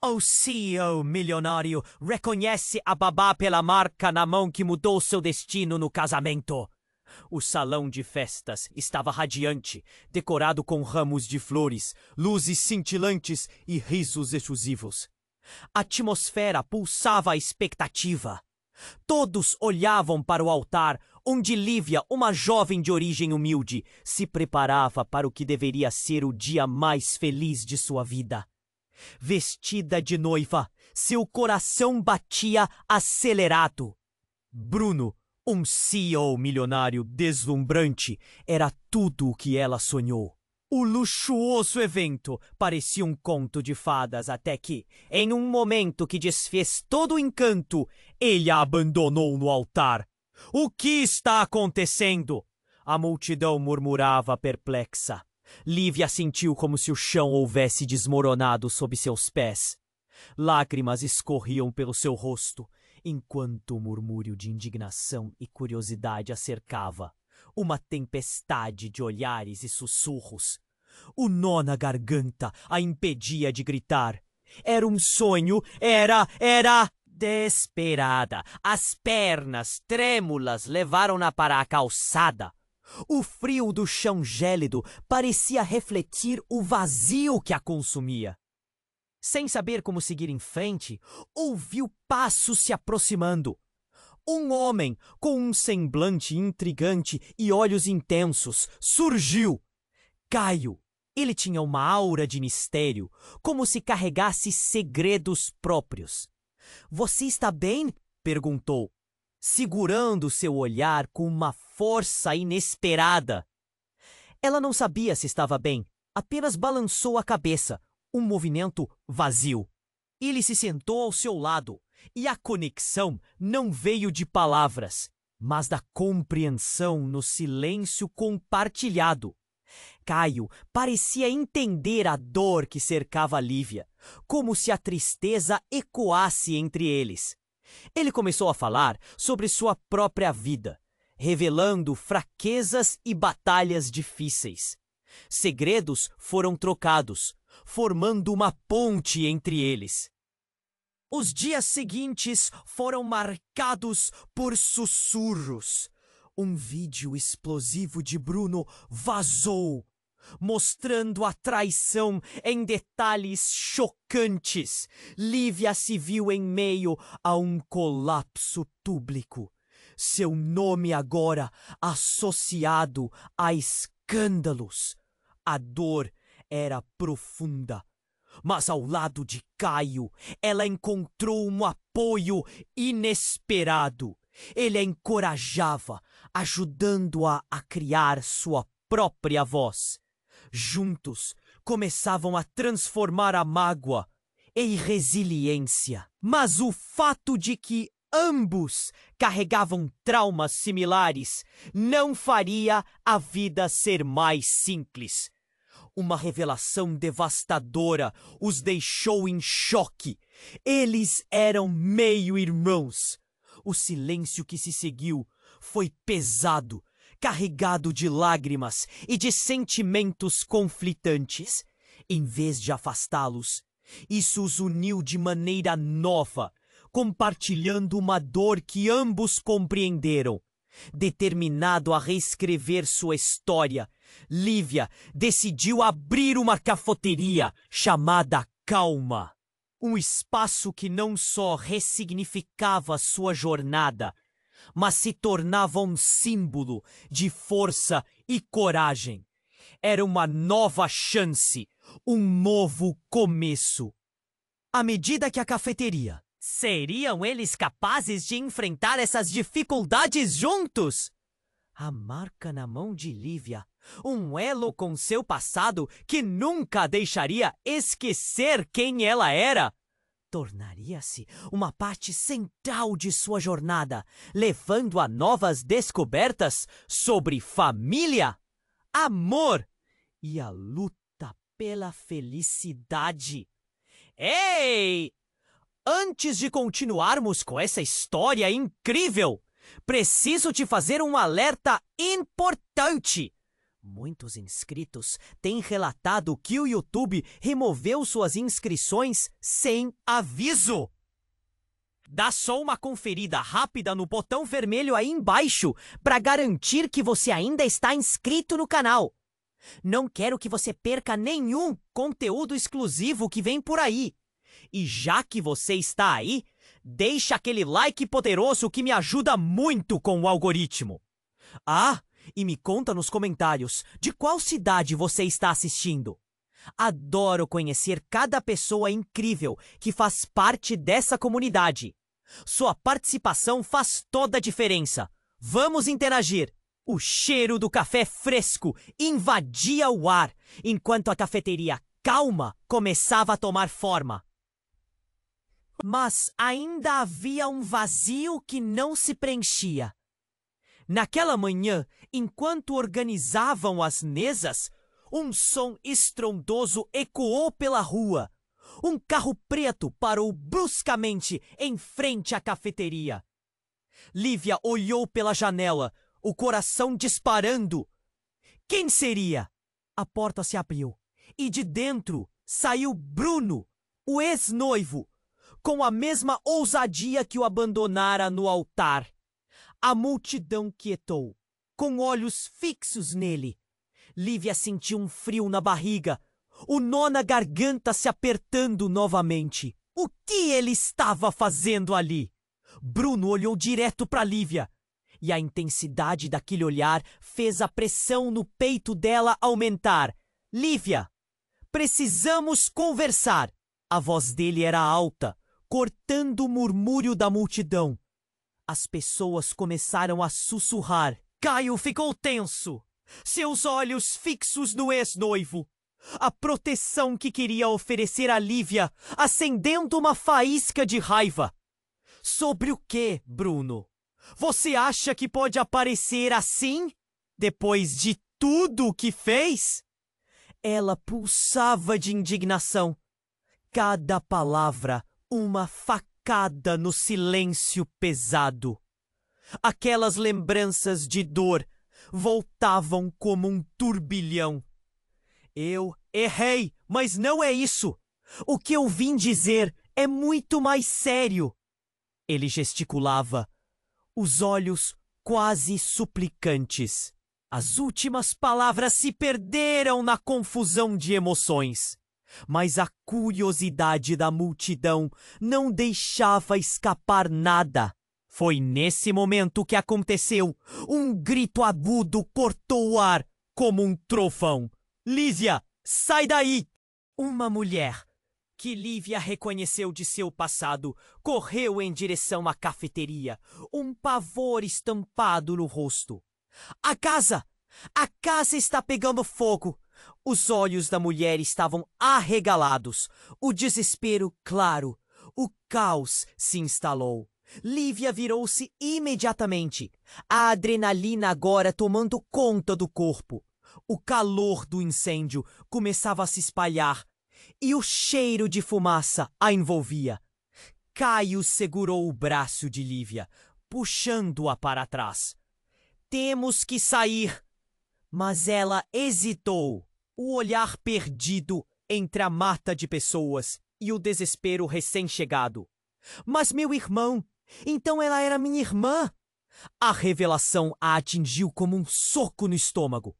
O CEO milionário reconhece a babá pela marca na mão que mudou seu destino no casamento. O salão de festas estava radiante, decorado com ramos de flores, luzes cintilantes e risos efusivos. A atmosfera pulsava a expectativa. Todos olhavam para o altar, onde Lívia, uma jovem de origem humilde, se preparava para o que deveria ser o dia mais feliz de sua vida. Vestida de noiva, seu coração batia acelerado. Bruno, um CEO milionário deslumbrante, era tudo o que ela sonhou. O luxuoso evento parecia um conto de fadas até que, em um momento que desfez todo o encanto, ele a abandonou no altar. O que está acontecendo? A multidão murmurava perplexa. Lívia sentiu como se o chão houvesse desmoronado sob seus pés. Lágrimas escorriam pelo seu rosto, enquanto o murmúrio de indignação e curiosidade a cercava. Uma tempestade de olhares e sussurros. O nó na garganta a impedia de gritar. Era um sonho, era... Desesperada, as pernas trêmulas levaram-na para a calçada. O frio do chão gélido parecia refletir o vazio que a consumia. Sem saber como seguir em frente, ouviu passos se aproximando. Um homem, com um semblante intrigante e olhos intensos, surgiu. Caio. Ele tinha uma aura de mistério, como se carregasse segredos próprios. — Você está bem? Perguntou, segurando seu olhar com uma força inesperada. Ela não sabia se estava bem, apenas balançou a cabeça, um movimento vazio. Ele se sentou ao seu lado, e a conexão não veio de palavras, mas da compreensão no silêncio compartilhado. Caio parecia entender a dor que cercava Lívia, como se a tristeza ecoasse entre eles. Ele começou a falar sobre sua própria vida, revelando fraquezas e batalhas difíceis. Segredos foram trocados, formando uma ponte entre eles. Os dias seguintes foram marcados por sussurros. Um vídeo explosivo de Bruno vazou, mostrando a traição em detalhes chocantes. Lívia se viu em meio a um colapso público. Seu nome agora associado a escândalos. A dor era profunda, mas ao lado de Caio, ela encontrou um apoio inesperado. Ele a encorajava, ajudando-a a criar sua própria voz. Juntos, começavam a transformar a mágoa em resiliência. Mas o fato de que ambos carregavam traumas similares não faria a vida ser mais simples. Uma revelação devastadora os deixou em choque. Eles eram meio-irmãos. O silêncio que se seguiu foi pesado, carregado de lágrimas e de sentimentos conflitantes. Em vez de afastá-los, isso os uniu de maneira nova, compartilhando uma dor que ambos compreenderam. Determinado a reescrever sua história, Lívia decidiu abrir uma cafeteria chamada Calma. Um espaço que não só ressignificava sua jornada, mas se tornava um símbolo de força e coragem. Era uma nova chance, um novo começo. À medida que a cafeteria... Seriam eles capazes de enfrentar essas dificuldades juntos? A marca na mão de Lívia, um elo com seu passado que nunca a deixaria esquecer quem ela era, tornaria-se uma parte central de sua jornada, levando a novas descobertas sobre família, amor e a luta pela felicidade. Ei! Antes de continuarmos com essa história incrível, preciso te fazer um alerta importante. Muitos inscritos têm relatado que o YouTube removeu suas inscrições sem aviso. Dá só uma conferida rápida no botão vermelho aí embaixo para garantir que você ainda está inscrito no canal. Não quero que você perca nenhum conteúdo exclusivo que vem por aí. E já que você está aí, deixa aquele like poderoso que me ajuda muito com o algoritmo. Ah, e me conta nos comentários de qual cidade você está assistindo. Adoro conhecer cada pessoa incrível que faz parte dessa comunidade. Sua participação faz toda a diferença. Vamos interagir. O cheiro do café fresco invadia o ar, enquanto a cafeteria calma começava a tomar forma. Mas ainda havia um vazio que não se preenchia. Naquela manhã, enquanto organizavam as mesas, um som estrondoso ecoou pela rua. Um carro preto parou bruscamente em frente à cafeteria. Lívia olhou pela janela, o coração disparando. Quem seria? A porta se abriu e de dentro saiu Bruno, o ex-noivo, com a mesma ousadia que o abandonara no altar. A multidão quietou, com olhos fixos nele. Lívia sentiu um frio na barriga, o nó na garganta se apertando novamente. O que ele estava fazendo ali? Bruno olhou direto para Lívia, e a intensidade daquele olhar fez a pressão no peito dela aumentar. Lívia, precisamos conversar. A voz dele era alta, cortando o murmúrio da multidão. As pessoas começaram a sussurrar. Caio ficou tenso, seus olhos fixos no ex-noivo. A proteção que queria oferecer a Lívia acendendo uma faísca de raiva. Sobre o que, Bruno? Você acha que pode aparecer assim? Depois de tudo o que fez? Ela pulsava de indignação. Cada palavra uma facada no silêncio pesado. Aquelas lembranças de dor voltavam como um turbilhão. Eu errei, mas não é isso. O que eu vim dizer é muito mais sério. Ele gesticulava, os olhos quase suplicantes. As últimas palavras se perderam na confusão de emoções. Mas a curiosidade da multidão não deixava escapar nada. Foi nesse momento que aconteceu. Um grito agudo cortou o ar como um trovão. Lívia, sai daí! Uma mulher, que Lívia reconheceu de seu passado, correu em direção à cafeteria, um pavor estampado no rosto. A casa! A casa está pegando fogo! Os olhos da mulher estavam arregalados, o desespero claro, o caos se instalou. Lívia virou-se imediatamente, a adrenalina agora tomando conta do corpo. O calor do incêndio começava a se espalhar e o cheiro de fumaça a envolvia. Caio segurou o braço de Lívia, puxando-a para trás. Temos que sair. Mas ela hesitou, o olhar perdido entre a mata de pessoas e o desespero recém-chegado. Mas meu irmão, então ela era minha irmã? A revelação a atingiu como um soco no estômago.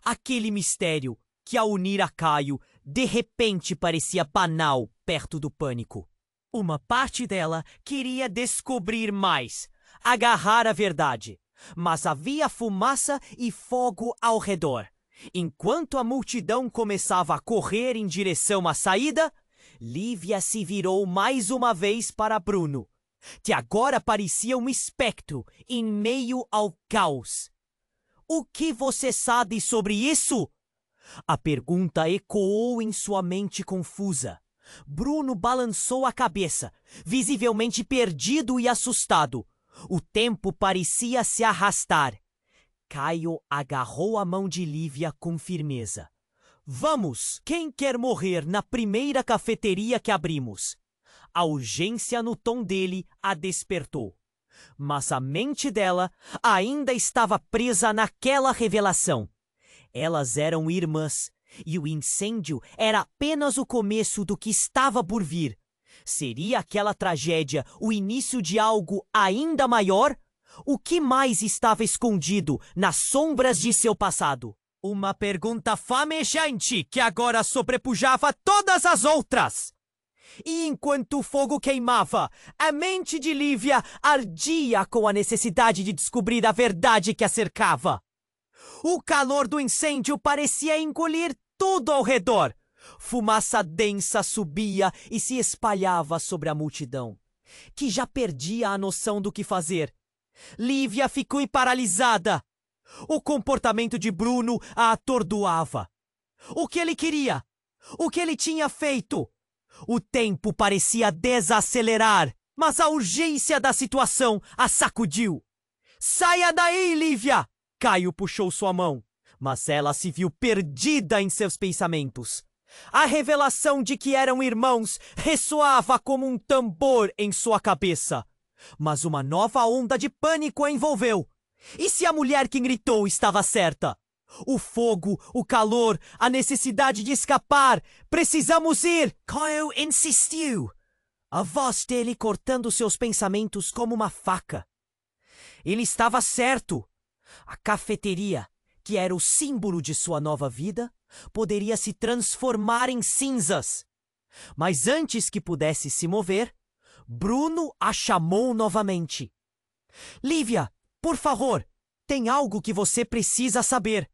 Aquele mistério que, ao unir a Caio, de repente parecia banal perto do pânico. Uma parte dela queria descobrir mais, agarrar a verdade. Mas havia fumaça e fogo ao redor. Enquanto a multidão começava a correr em direção à saída, Lívia se virou mais uma vez para Bruno, que agora parecia um espectro em meio ao caos. O que você sabe sobre isso? A pergunta ecoou em sua mente confusa. Bruno balançou a cabeça, visivelmente perdido e assustado. O tempo parecia se arrastar. Caio agarrou a mão de Lívia com firmeza. Vamos! Quem quer morrer na primeira cafeteria que abrimos? A urgência no tom dele a despertou. Mas a mente dela ainda estava presa naquela revelação. Elas eram irmãs, e o incêndio era apenas o começo do que estava por vir. Seria aquela tragédia o início de algo ainda maior? O que mais estava escondido nas sombras de seu passado? Uma pergunta famejante que agora sobrepujava todas as outras. E enquanto o fogo queimava, a mente de Lívia ardia com a necessidade de descobrir a verdade que a cercava. O calor do incêndio parecia engolir tudo ao redor. Fumaça densa subia e se espalhava sobre a multidão, que já perdia a noção do que fazer. Lívia ficou paralisada. O comportamento de Bruno a atordoava. O que ele queria? O que ele tinha feito? O tempo parecia desacelerar, mas a urgência da situação a sacudiu. Saia daí, Lívia! Caio puxou sua mão, mas ela se viu perdida em seus pensamentos. A revelação de que eram irmãos ressoava como um tambor em sua cabeça. Mas uma nova onda de pânico a envolveu. E se a mulher que gritou estava certa? O fogo, o calor, a necessidade de escapar. Precisamos ir! Kyle insistiu. A voz dele cortando seus pensamentos como uma faca. Ele estava certo. A cafeteria, que era o símbolo de sua nova vida, poderia se transformar em cinzas. Mas antes que pudesse se mover, Bruno a chamou novamente. Lívia, por favor, tem algo que você precisa saber.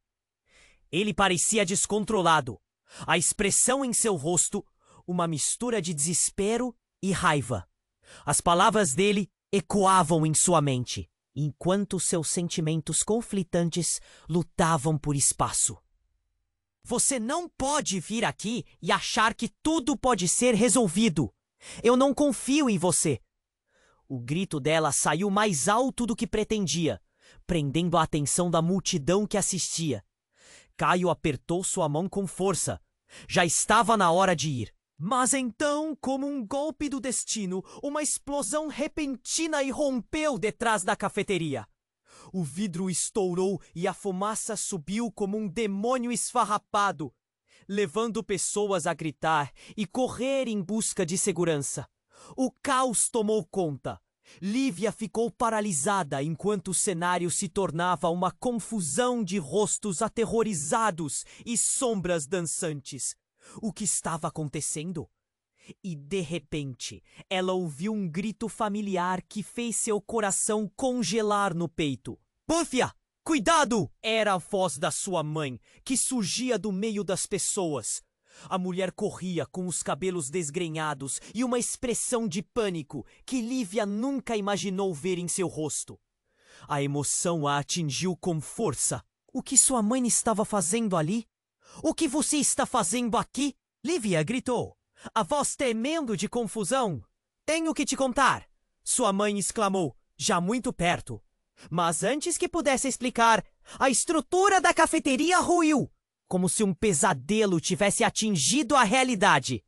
Ele parecia descontrolado. A expressão em seu rosto, uma mistura de desespero e raiva. As palavras dele ecoavam em sua mente, enquanto seus sentimentos conflitantes lutavam por espaço. Você não pode vir aqui e achar que tudo pode ser resolvido. Eu não confio em você. O grito dela saiu mais alto do que pretendia, prendendo a atenção da multidão que assistia. Caio apertou sua mão com força. Já estava na hora de ir. Mas então, como um golpe do destino, uma explosão repentina irrompeu detrás da cafeteria. O vidro estourou e a fumaça subiu como um demônio esfarrapado, levando pessoas a gritar e correr em busca de segurança. O caos tomou conta. Lívia ficou paralisada enquanto o cenário se tornava uma confusão de rostos aterrorizados e sombras dançantes. O que estava acontecendo? E, de repente, ela ouviu um grito familiar que fez seu coração congelar no peito. Buffia! Cuidado! Era a voz da sua mãe, que surgia do meio das pessoas. A mulher corria com os cabelos desgrenhados e uma expressão de pânico que Lívia nunca imaginou ver em seu rosto. A emoção a atingiu com força. O que sua mãe estava fazendo ali? O que você está fazendo aqui? Lívia gritou, a voz tremendo de confusão. Tenho que te contar, sua mãe exclamou, já muito perto. Mas antes que pudesse explicar, a estrutura da cafeteria ruiu, como se um pesadelo tivesse atingido a realidade.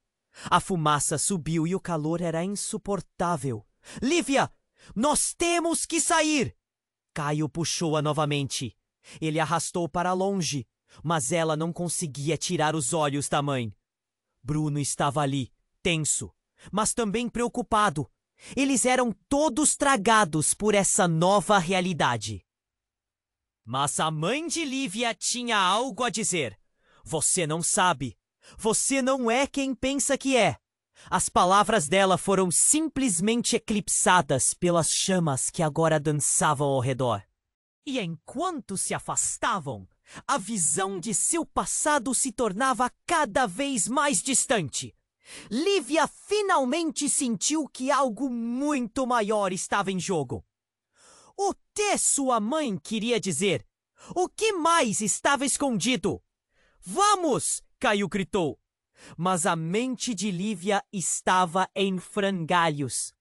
A fumaça subiu e o calor era insuportável. Lívia, nós temos que sair! Caio puxou-a novamente. Ele arrastou para longe, mas ela não conseguia tirar os olhos da mãe. Bruno estava ali, tenso, mas também preocupado. Eles eram todos tragados por essa nova realidade. Mas a mãe de Lívia tinha algo a dizer. Você não sabe. Você não é quem pensa que é. As palavras dela foram simplesmente eclipsadas pelas chamas que agora dançavam ao redor. E enquanto se afastavam, a visão de seu passado se tornava cada vez mais distante. Lívia finalmente sentiu que algo muito maior estava em jogo. O que sua mãe queria dizer? O que mais estava escondido? Vamos! Caio gritou. Mas a mente de Lívia estava em frangalhos.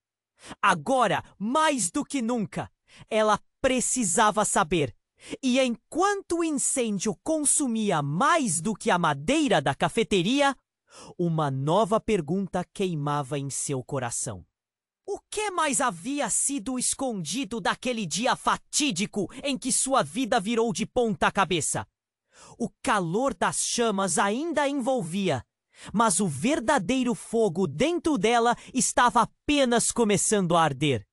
Agora, mais do que nunca, ela precisava saber. E enquanto o incêndio consumia mais do que a madeira da cafeteria, uma nova pergunta queimava em seu coração. O que mais havia sido escondido daquele dia fatídico em que sua vida virou de ponta cabeça? O calor das chamas ainda a envolvia, mas o verdadeiro fogo dentro dela estava apenas começando a arder.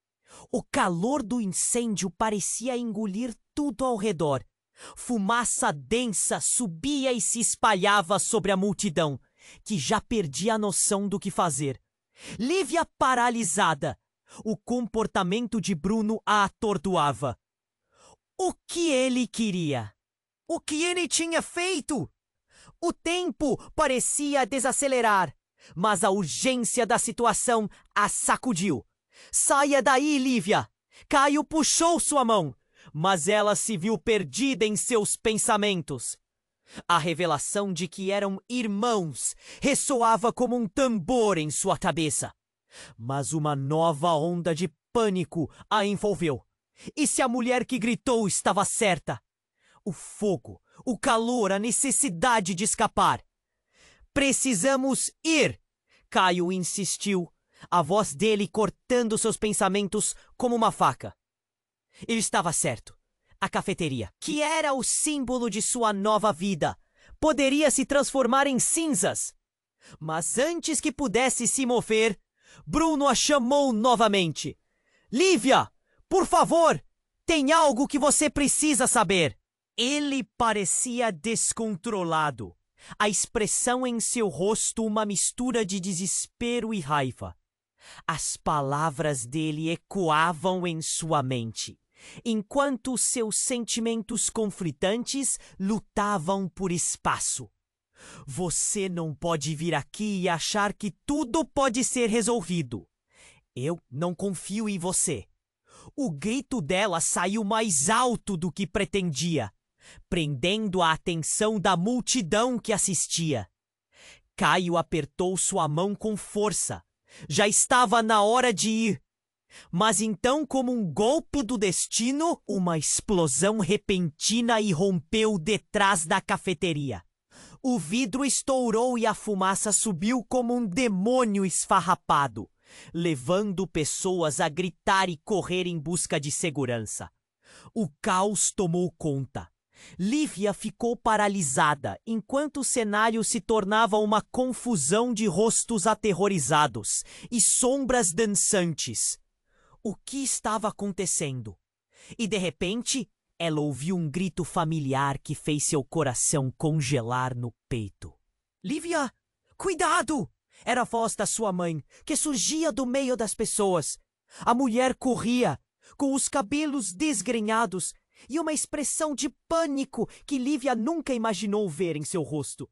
O calor do incêndio parecia engolir tudo ao redor. Fumaça densa subia e se espalhava sobre a multidão, que já perdia a noção do que fazer. Lívia paralisada. O comportamento de Bruno a atordoava. O que ele queria? O que ele tinha feito? O tempo parecia desacelerar, mas a urgência da situação a sacudiu. Saia daí, Lívia! Caio puxou sua mão, mas ela se viu perdida em seus pensamentos. A revelação de que eram irmãos ressoava como um tambor em sua cabeça. Mas uma nova onda de pânico a envolveu. E se a mulher que gritou estava certa? O fogo, o calor, a necessidade de escapar. Precisamos ir, Caio insistiu, a voz dele cortando seus pensamentos como uma faca. Ele estava certo. A cafeteria, que era o símbolo de sua nova vida, poderia se transformar em cinzas. Mas antes que pudesse se mover, Bruno a chamou novamente. Lívia, por favor, tem algo que você precisa saber. Ele parecia descontrolado. A expressão em seu rosto uma mistura de desespero e raiva. As palavras dele ecoavam em sua mente, enquanto seus sentimentos conflitantes lutavam por espaço. Você não pode vir aqui e achar que tudo pode ser resolvido. Eu não confio em você. O grito dela saiu mais alto do que pretendia, prendendo a atenção da multidão que assistia. Caio apertou sua mão com força. Já estava na hora de ir. Mas então, como um golpe do destino, uma explosão repentina irrompeu detrás da cafeteria. O vidro estourou e a fumaça subiu como um demônio esfarrapado, levando pessoas a gritar e correr em busca de segurança. O caos tomou conta. Lívia ficou paralisada, enquanto o cenário se tornava uma confusão de rostos aterrorizados e sombras dançantes. O que estava acontecendo? E de repente, ela ouviu um grito familiar que fez seu coração congelar no peito. Lívia, cuidado! Era a voz da sua mãe, que surgia do meio das pessoas. A mulher corria, com os cabelos desgrenhados e uma expressão de pânico que Lívia nunca imaginou ver em seu rosto.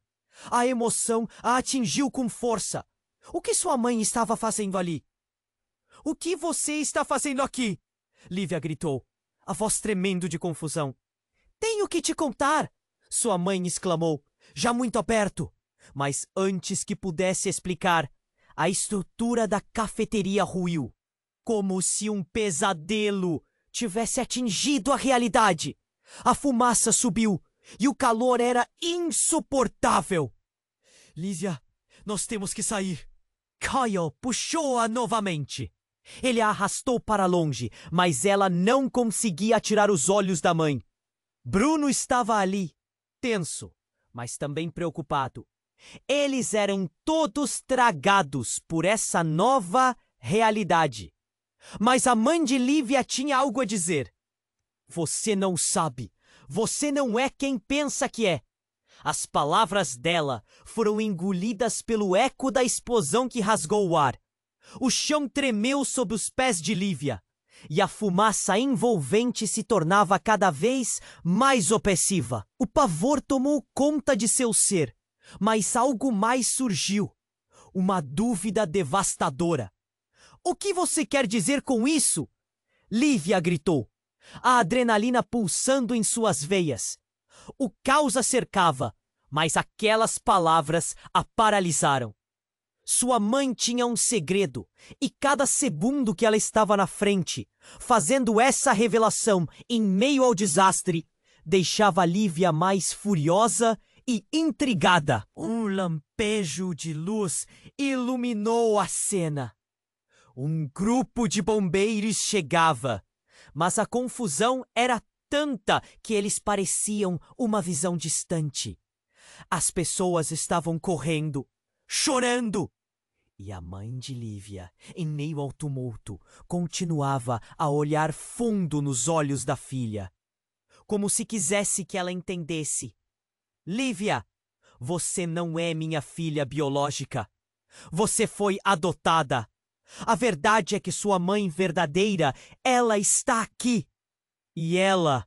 A emoção a atingiu com força. O que sua mãe estava fazendo ali? O que você está fazendo aqui? Lívia gritou, a voz tremendo de confusão. Tenho que te contar, sua mãe exclamou, já muito perto. Mas antes que pudesse explicar, a estrutura da cafeteria ruiu, como se um pesadelo tivesse atingido a realidade. A fumaça subiu e o calor era insuportável. Lívia, nós temos que sair. Caio puxou-a novamente. Ele a arrastou para longe, mas ela não conseguia tirar os olhos da mãe. Bruno estava ali, tenso, mas também preocupado. Eles eram todos tragados por essa nova realidade. Mas a mãe de Lívia tinha algo a dizer. Você não sabe. Você não é quem pensa que é. As palavras dela foram engolidas pelo eco da explosão que rasgou o ar. O chão tremeu sob os pés de Lívia, e a fumaça envolvente se tornava cada vez mais opressiva. O pavor tomou conta de seu ser, mas algo mais surgiu. Uma dúvida devastadora. O que você quer dizer com isso? Lívia gritou, a adrenalina pulsando em suas veias. O caos a cercava, mas aquelas palavras a paralisaram. Sua mãe tinha um segredo, e cada segundo que ela estava na frente, fazendo essa revelação em meio ao desastre, deixava Lívia mais furiosa e intrigada. Um lampejo de luz iluminou a cena. Um grupo de bombeiros chegava, mas a confusão era tanta que eles pareciam uma visão distante. As pessoas estavam correndo, chorando. E a mãe de Lívia, em meio ao tumulto, continuava a olhar fundo nos olhos da filha, como se quisesse que ela entendesse. Lívia, você não é minha filha biológica. Você foi adotada. A verdade é que sua mãe verdadeira, ela está aqui. E ela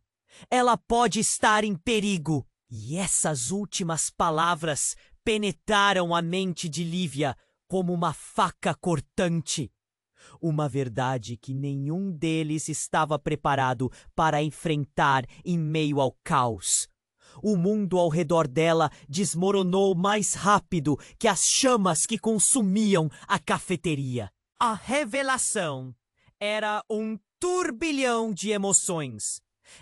pode estar em perigo. E essas últimas palavras penetraram a mente de Lívia como uma faca cortante. Uma verdade que nenhum deles estava preparado para enfrentar em meio ao caos. O mundo ao redor dela desmoronou mais rápido que as chamas que consumiam a cafeteria. A revelação era um turbilhão de emoções.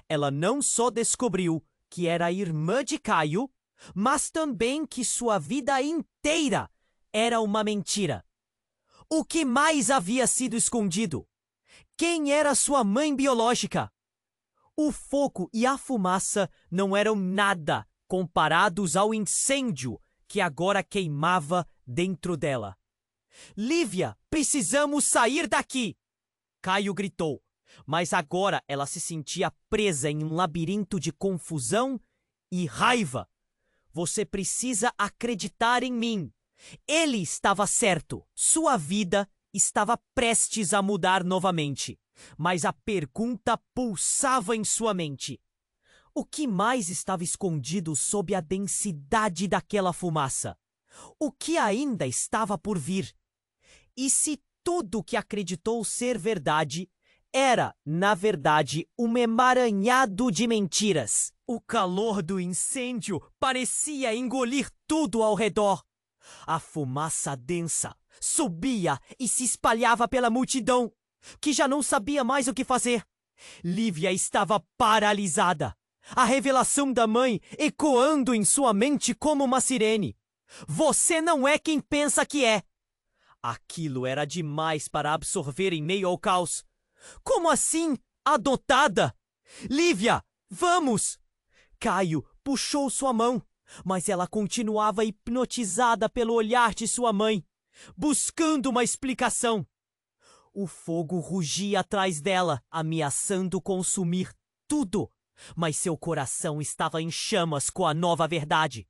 Ela não só descobriu que era irmã de Caio, mas também que sua vida inteira era uma mentira. O que mais havia sido escondido? Quem era sua mãe biológica? O fogo e a fumaça não eram nada comparados ao incêndio que agora queimava dentro dela. Lívia, precisamos sair daqui! Caio gritou, mas agora ela se sentia presa em um labirinto de confusão e raiva. Você precisa acreditar em mim. Ele estava certo. Sua vida estava prestes a mudar novamente. Mas a pergunta pulsava em sua mente. O que mais estava escondido sob a densidade daquela fumaça? O que ainda estava por vir? E se tudo o que acreditou ser verdade era, na verdade, um emaranhado de mentiras? O calor do incêndio parecia engolir tudo ao redor. A fumaça densa subia e se espalhava pela multidão, que já não sabia mais o que fazer. Lívia estava paralisada, a revelação da mãe ecoando em sua mente como uma sirene. Você não é quem pensa que é. Aquilo era demais para absorver em meio ao caos. Como assim, adotada? Lívia, vamos! Caio puxou sua mão, mas ela continuava hipnotizada pelo olhar de sua mãe, buscando uma explicação. O fogo rugia atrás dela, ameaçando consumir tudo, mas seu coração estava em chamas com a nova verdade.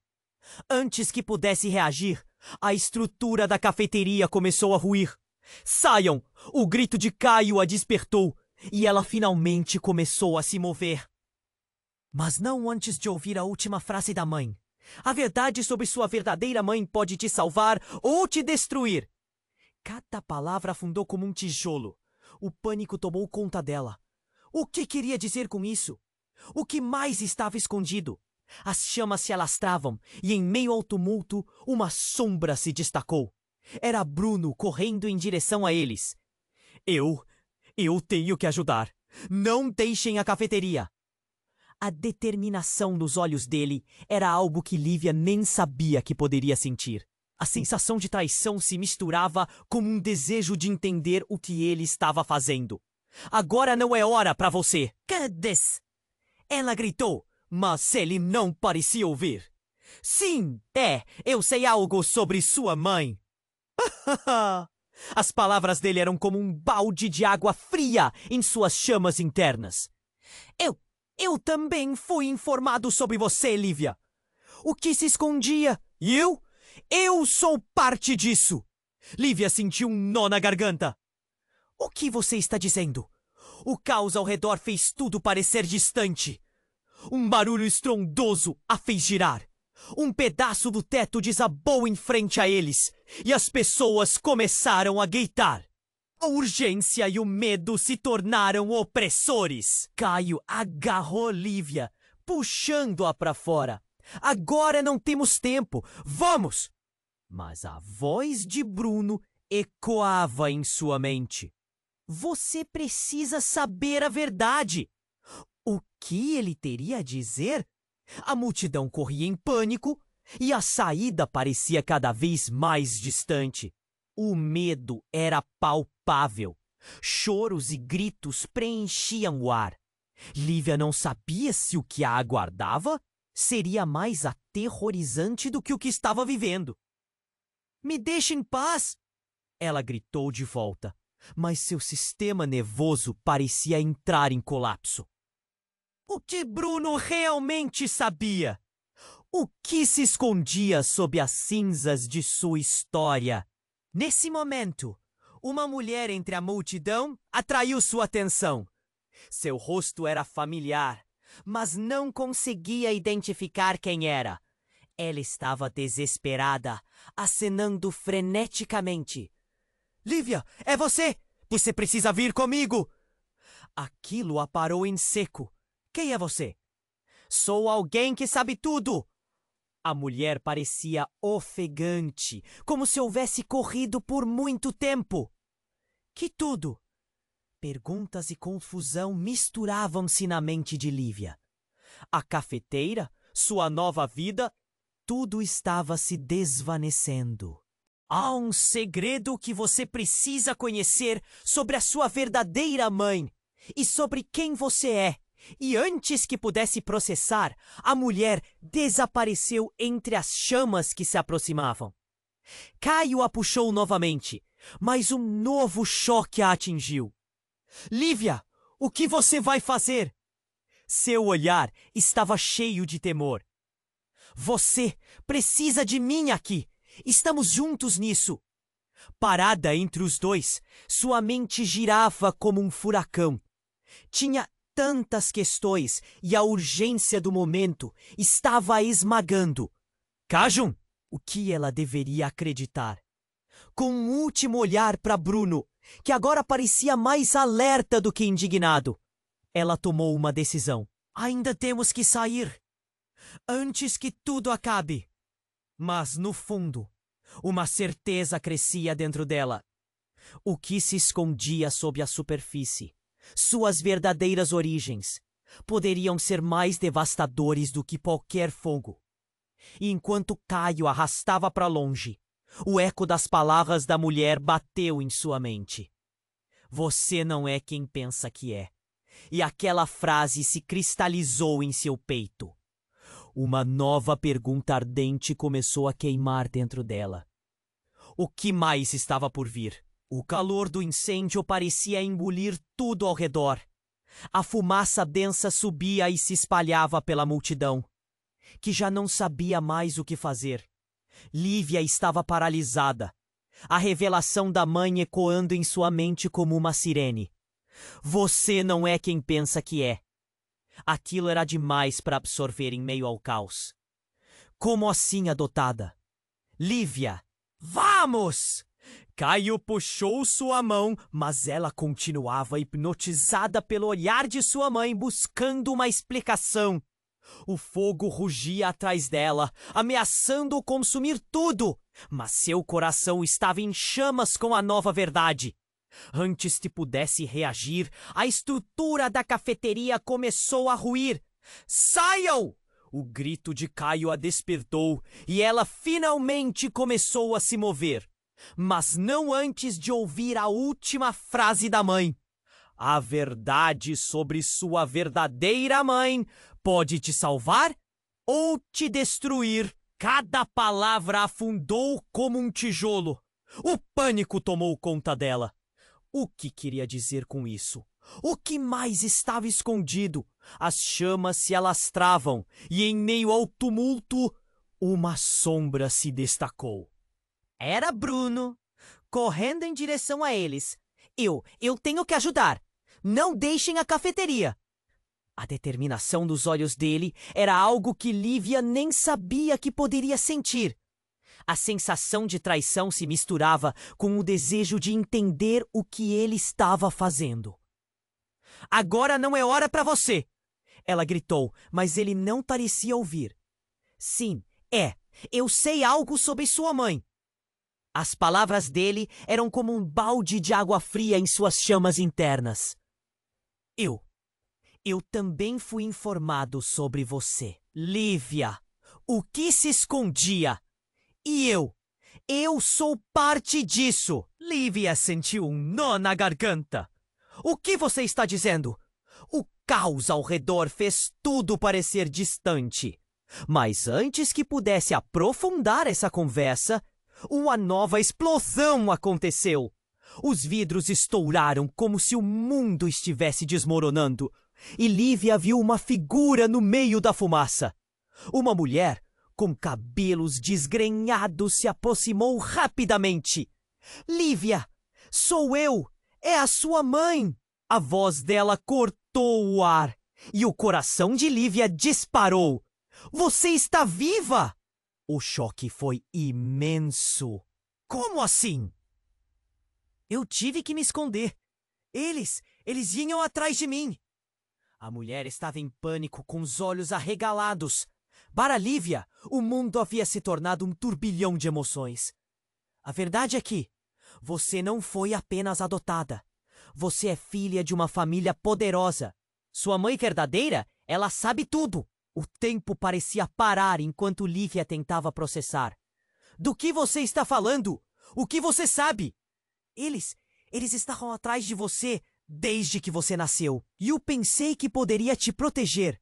Antes que pudesse reagir, a estrutura da cafeteria começou a ruir. Saiam! O grito de Caio a despertou, e ela finalmente começou a se mover. Mas não antes de ouvir a última frase da mãe. A verdade sobre sua verdadeira mãe pode te salvar ou te destruir. Cada palavra afundou como um tijolo. O pânico tomou conta dela. O que queria dizer com isso? O que mais estava escondido? As chamas se alastravam e, em meio ao tumulto, uma sombra se destacou. Era Bruno correndo em direção a eles. Eu tenho que ajudar. Não deixem a cafeteria. A determinação nos olhos dele era algo que Lívia nem sabia que poderia sentir. A sensação de traição se misturava com um desejo de entender o que ele estava fazendo. Agora não é hora para você. Cadês? Ela gritou, mas ele não parecia ouvir. Sim, eu sei algo sobre sua mãe. As palavras dele eram como um balde de água fria em suas chamas internas. Eu também fui informado sobre você, Lívia. O que se escondia? E eu sou parte disso. Lívia sentiu um nó na garganta. O que você está dizendo? O caos ao redor fez tudo parecer distante. Um barulho estrondoso a fez girar. Um pedaço do teto desabou em frente a eles, e as pessoas começaram a gritar. A urgência e o medo se tornaram opressores. Caio agarrou Lívia, puxando-a para fora. Agora não temos tempo. Vamos! Mas a voz de Bruno ecoava em sua mente. Você precisa saber a verdade. O que ele teria a dizer? A multidão corria em pânico e a saída parecia cada vez mais distante. O medo era palpável. Choros e gritos preenchiam o ar. Lívia não sabia se o que a aguardava seria mais aterrorizante do que o que estava vivendo. Me deixe em paz! Ela gritou de volta, mas seu sistema nervoso parecia entrar em colapso. O que Bruno realmente sabia? O que se escondia sob as cinzas de sua história? Nesse momento, uma mulher entre a multidão atraiu sua atenção. Seu rosto era familiar, mas não conseguia identificar quem era. Ela estava desesperada, acenando freneticamente. Lívia, é você! Você precisa vir comigo! Aquilo a parou em seco. Quem é você? Sou alguém que sabe tudo! A mulher parecia ofegante, como se houvesse corrido por muito tempo. Que tudo? Perguntas e confusão misturavam-se na mente de Lívia. A cafeteira, sua nova vida, tudo estava se desvanecendo. Há um segredo que você precisa conhecer sobre a sua verdadeira mãe e sobre quem você é. E antes que pudesse processar, a mulher desapareceu entre as chamas que se aproximavam. Caio a puxou novamente, mas um novo choque a atingiu. Lívia, o que você vai fazer? Seu olhar estava cheio de temor. Você precisa de mim aqui. Estamos juntos nisso. Parada entre os dois, sua mente girava como um furacão. Tinha tantas questões e a urgência do momento estava a esmagando. Kajun, o que ela deveria acreditar? Com um último olhar para Bruno, que agora parecia mais alerta do que indignado, ela tomou uma decisão. Ainda temos que sair, antes que tudo acabe. Mas, no fundo, uma certeza crescia dentro dela. O que se escondia sob a superfície, suas verdadeiras origens, poderiam ser mais devastadores do que qualquer fogo. E enquanto Caio arrastava para longe, o eco das palavras da mulher bateu em sua mente. Você não é quem pensa que é. E aquela frase se cristalizou em seu peito. Uma nova pergunta ardente começou a queimar dentro dela. O que mais estava por vir? O calor do incêndio parecia engolir tudo ao redor. A fumaça densa subia e se espalhava pela multidão, que já não sabia mais o que fazer. Lívia estava paralisada, a revelação da mãe ecoando em sua mente como uma sirene. Você não é quem pensa que é. Aquilo era demais para absorver em meio ao caos. Como assim adotada? Lívia, vamos! Caio puxou sua mão, mas ela continuava hipnotizada pelo olhar de sua mãe, buscando uma explicação. O fogo rugia atrás dela, ameaçando consumir tudo, mas seu coração estava em chamas com a nova verdade. Antes que pudesse reagir, a estrutura da cafeteria começou a ruir. Saiam! O grito de Caio a despertou e ela finalmente começou a se mover. Mas não antes de ouvir a última frase da mãe. A verdade sobre sua verdadeira mãe pode te salvar ou te destruir. Cada palavra afundou como um tijolo. O pânico tomou conta dela. O que queria dizer com isso? O que mais estava escondido? As chamas se alastravam e, em meio ao tumulto, uma sombra se destacou. Era Bruno, correndo em direção a eles. Eu tenho que ajudar. Não deixem a cafeteria. A determinação dos olhos dele era algo que Lívia nem sabia que poderia sentir. A sensação de traição se misturava com o desejo de entender o que ele estava fazendo. Agora não é hora para você! Ela gritou, mas ele não parecia ouvir. Sim, eu sei algo sobre sua mãe. As palavras dele eram como um balde de água fria em suas chamas internas. Eu também fui informado sobre você, Lívia. O que se escondia? E eu sou parte disso. Lívia sentiu um nó na garganta. O que você está dizendo? O caos ao redor fez tudo parecer distante. Mas antes que pudesse aprofundar essa conversa, uma nova explosão aconteceu. Os vidros estouraram como se o mundo estivesse desmoronando. E Lívia viu uma figura no meio da fumaça. Uma mulher com cabelos desgrenhados se aproximou rapidamente. Lívia, sou eu! É a sua mãe! A voz dela cortou o ar e o coração de Lívia disparou. Você está viva! O choque foi imenso. Como assim? Eu tive que me esconder. Eles vinham atrás de mim. A mulher estava em pânico, com os olhos arregalados. Para Lívia, o mundo havia se tornado um turbilhão de emoções. A verdade é que você não foi apenas adotada. Você é filha de uma família poderosa. Sua mãe verdadeira, ela sabe tudo. O tempo parecia parar enquanto Lívia tentava processar. Do que você está falando? O que você sabe? Eles estavam atrás de você desde que você nasceu. E eu pensei que poderia te proteger.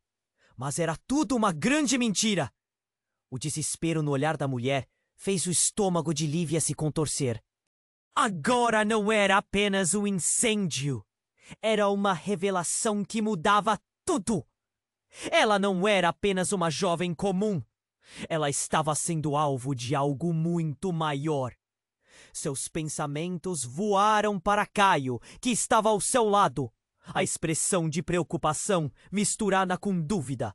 Mas era tudo uma grande mentira. O desespero no olhar da mulher fez o estômago de Lívia se contorcer. Agora não era apenas um incêndio. Era uma revelação que mudava tudo. Ela não era apenas uma jovem comum. Ela estava sendo alvo de algo muito maior. Seus pensamentos voaram para Caio, que estava ao seu lado. A expressão de preocupação misturada com dúvida.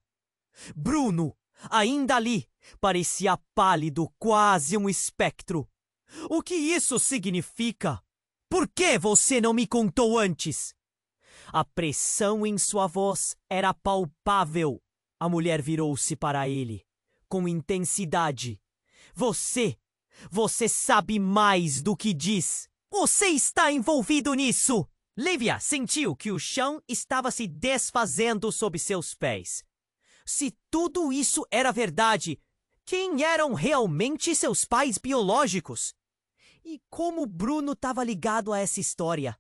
Bruno, ainda ali, parecia pálido, quase um espectro. O que isso significa? Por que você não me contou antes? A pressão em sua voz era palpável. A mulher virou-se para ele, com intensidade. Você sabe mais do que diz. Você está envolvido nisso. Lívia sentiu que o chão estava se desfazendo sob seus pés. Se tudo isso era verdade, quem eram realmente seus pais biológicos? E como Bruno estava ligado a essa história?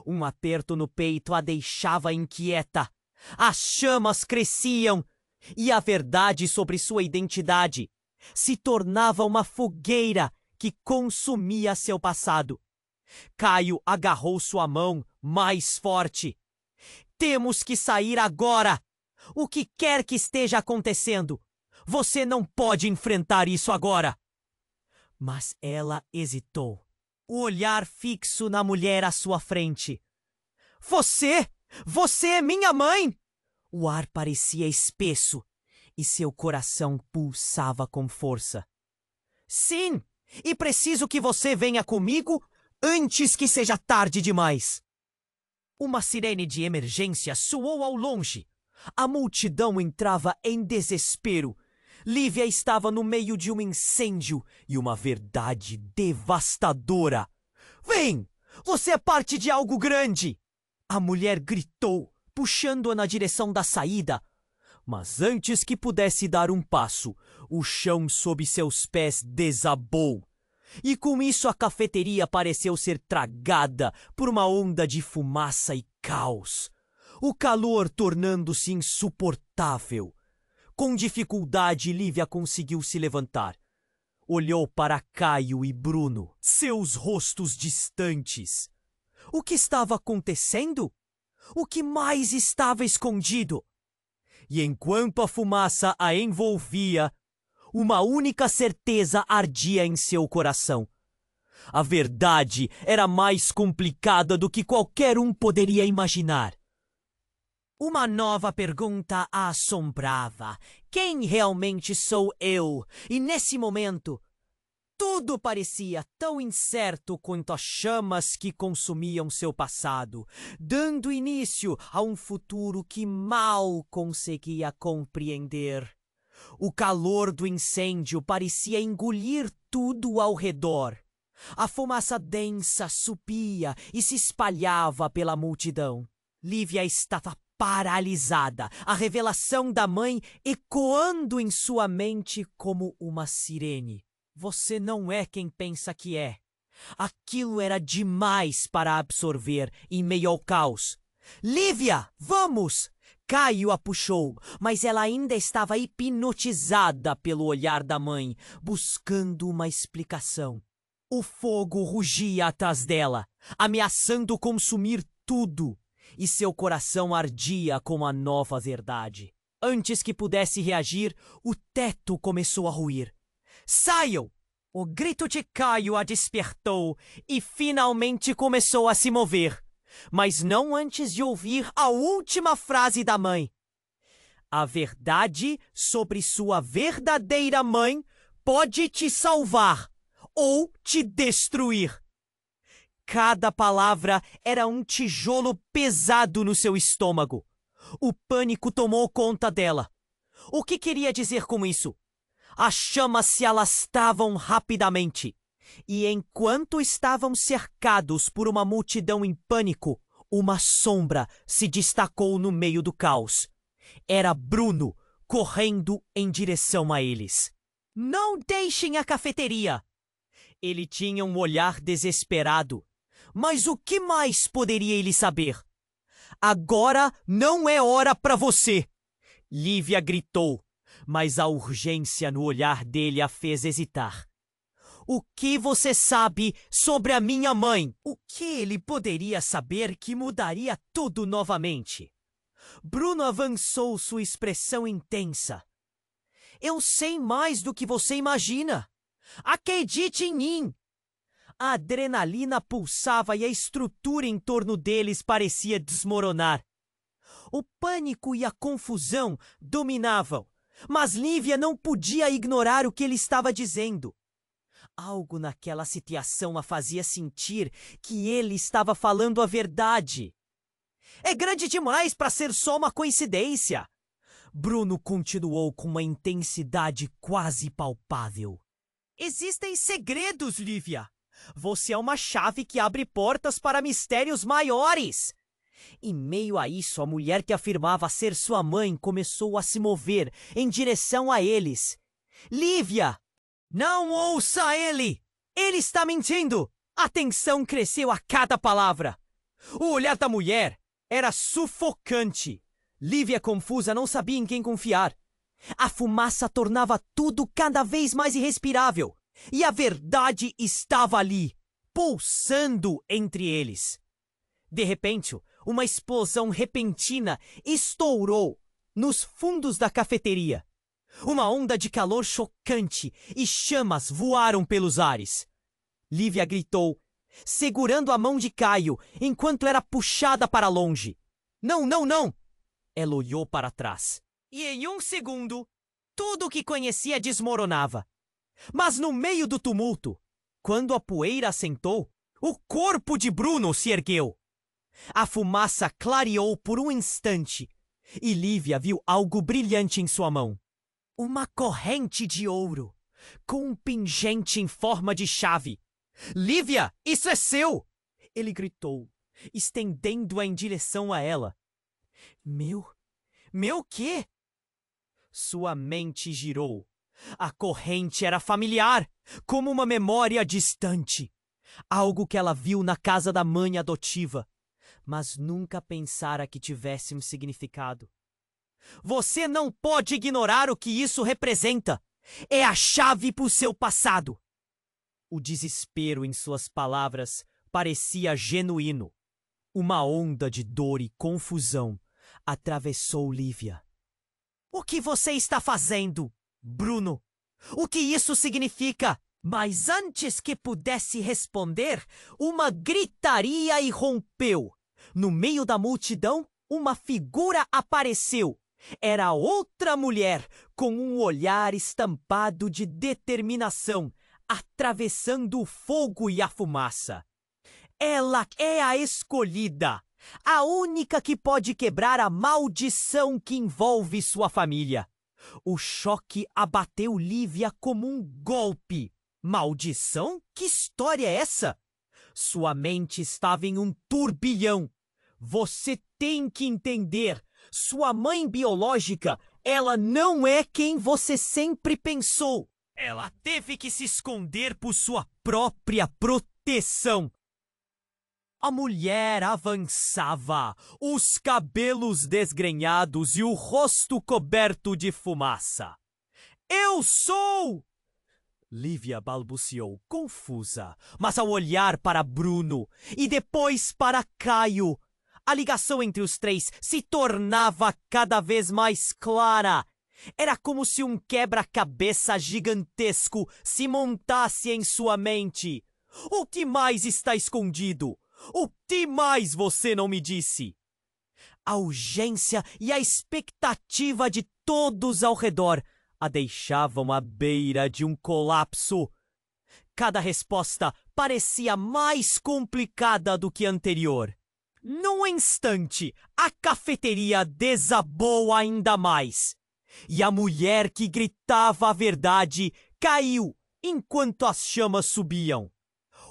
Um aperto no peito a deixava inquieta. As chamas cresciam e a verdade sobre sua identidade se tornava uma fogueira que consumia seu passado. Caio agarrou sua mão mais forte. Temos que sair agora! O que quer que esteja acontecendo, você não pode enfrentar isso agora! Mas ela hesitou, o olhar fixo na mulher à sua frente. Você é minha mãe! O ar parecia espesso e seu coração pulsava com força. Sim, e preciso que você venha comigo antes que seja tarde demais. Uma sirene de emergência soou ao longe. A multidão entrava em desespero. Lívia estava no meio de um incêndio e uma verdade devastadora. Vem! Você é parte de algo grande! A mulher gritou, puxando-a na direção da saída. Mas antes que pudesse dar um passo, o chão sob seus pés desabou. E com isso a cafeteria pareceu ser tragada por uma onda de fumaça e caos. O calor tornando-se insuportável. Com dificuldade, Lívia conseguiu se levantar. Olhou para Caio e Bruno, seus rostos distantes. O que estava acontecendo? O que mais estava escondido? E enquanto a fumaça a envolvia, uma única certeza ardia em seu coração. A verdade era mais complicada do que qualquer um poderia imaginar. Uma nova pergunta a assombrava. Quem realmente sou eu? E nesse momento, tudo parecia tão incerto quanto as chamas que consumiam seu passado, dando início a um futuro que mal conseguia compreender. O calor do incêndio parecia engolir tudo ao redor. A fumaça densa subia e se espalhava pela multidão. Lívia estava paralisada, a revelação da mãe ecoando em sua mente como uma sirene. Você não é quem pensa que é. Aquilo era demais para absorver em meio ao caos. Lívia, vamos! Caio a puxou, mas ela ainda estava hipnotizada pelo olhar da mãe, buscando uma explicação. O fogo rugia atrás dela, ameaçando consumir tudo, e seu coração ardia com a nova verdade. Antes que pudesse reagir, o teto começou a ruir. Saiam! O grito de Caio a despertou e finalmente começou a se mover. Mas não antes de ouvir a última frase da mãe. A verdade sobre sua verdadeira mãe pode te salvar ou te destruir. Cada palavra era um tijolo pesado no seu estômago. O pânico tomou conta dela. O que queria dizer com isso? As chamas se alastravam rapidamente. E enquanto estavam cercados por uma multidão em pânico, uma sombra se destacou no meio do caos. Era Bruno, correndo em direção a eles. Não deixem a cafeteria! Ele tinha um olhar desesperado. Mas o que mais poderia ele saber? Agora não é hora para você! Lívia gritou, mas a urgência no olhar dele a fez hesitar. O que você sabe sobre a minha mãe? O que ele poderia saber que mudaria tudo novamente? Bruno avançou sua expressão intensa. Eu sei mais do que você imagina. Acredite em mim. A adrenalina pulsava e a estrutura em torno deles parecia desmoronar. O pânico e a confusão dominavam, mas Lívia não podia ignorar o que ele estava dizendo. Algo naquela situação a fazia sentir que ele estava falando a verdade. É grande demais para ser só uma coincidência. Bruno continuou com uma intensidade quase palpável. Existem segredos, Lívia. Você é uma chave que abre portas para mistérios maiores. Em meio a isso, a mulher que afirmava ser sua mãe começou a se mover em direção a eles. Lívia! Não ouça ele! Ele está mentindo! A tensão cresceu a cada palavra. O olhar da mulher era sufocante. Lívia, confusa, não sabia em quem confiar. A fumaça tornava tudo cada vez mais irrespirável. E a verdade estava ali, pulsando entre eles. De repente, uma explosão repentina estourou nos fundos da cafeteria. Uma onda de calor chocante e chamas voaram pelos ares. Lívia gritou, segurando a mão de Caio, enquanto era puxada para longe. Não, não, não! Ela olhou para trás. E em um segundo, tudo o que conhecia desmoronava. Mas no meio do tumulto, quando a poeira assentou, o corpo de Bruno se ergueu. A fumaça clareou por um instante e Lívia viu algo brilhante em sua mão. Uma corrente de ouro, com um pingente em forma de chave. Lívia, isso é seu! Ele gritou, estendendo-a em direção a ela. Meu quê? Sua mente girou. A corrente era familiar, como uma memória distante. Algo que ela viu na casa da mãe adotiva, mas nunca pensara que tivesse um significado. Você não pode ignorar o que isso representa. É a chave para o seu passado. O desespero em suas palavras parecia genuíno. Uma onda de dor e confusão atravessou Lívia. O que você está fazendo, Bruno? O que isso significa? Mas antes que pudesse responder, uma gritaria irrompeu. No meio da multidão, uma figura apareceu. Era outra mulher, com um olhar estampado de determinação, atravessando o fogo e a fumaça. Ela é a escolhida, a única que pode quebrar a maldição que envolve sua família. O choque abateu Lívia como um golpe. Maldição? Que história é essa? Sua mente estava em um turbilhão. Você tem que entender. Sua mãe biológica, ela não é quem você sempre pensou. Ela teve que se esconder por sua própria proteção. A mulher avançava, os cabelos desgrenhados e o rosto coberto de fumaça. Eu sou! Lívia balbuciou, confusa, mas ao olhar para Bruno e depois para Caio, a ligação entre os três se tornava cada vez mais clara. Era como se um quebra-cabeça gigantesco se montasse em sua mente. O que mais está escondido? O que mais você não me disse? A urgência e a expectativa de todos ao redor a deixavam à beira de um colapso. Cada resposta parecia mais complicada do que a anterior. Num instante, a cafeteria desabou ainda mais. E a mulher que gritava a verdade caiu enquanto as chamas subiam.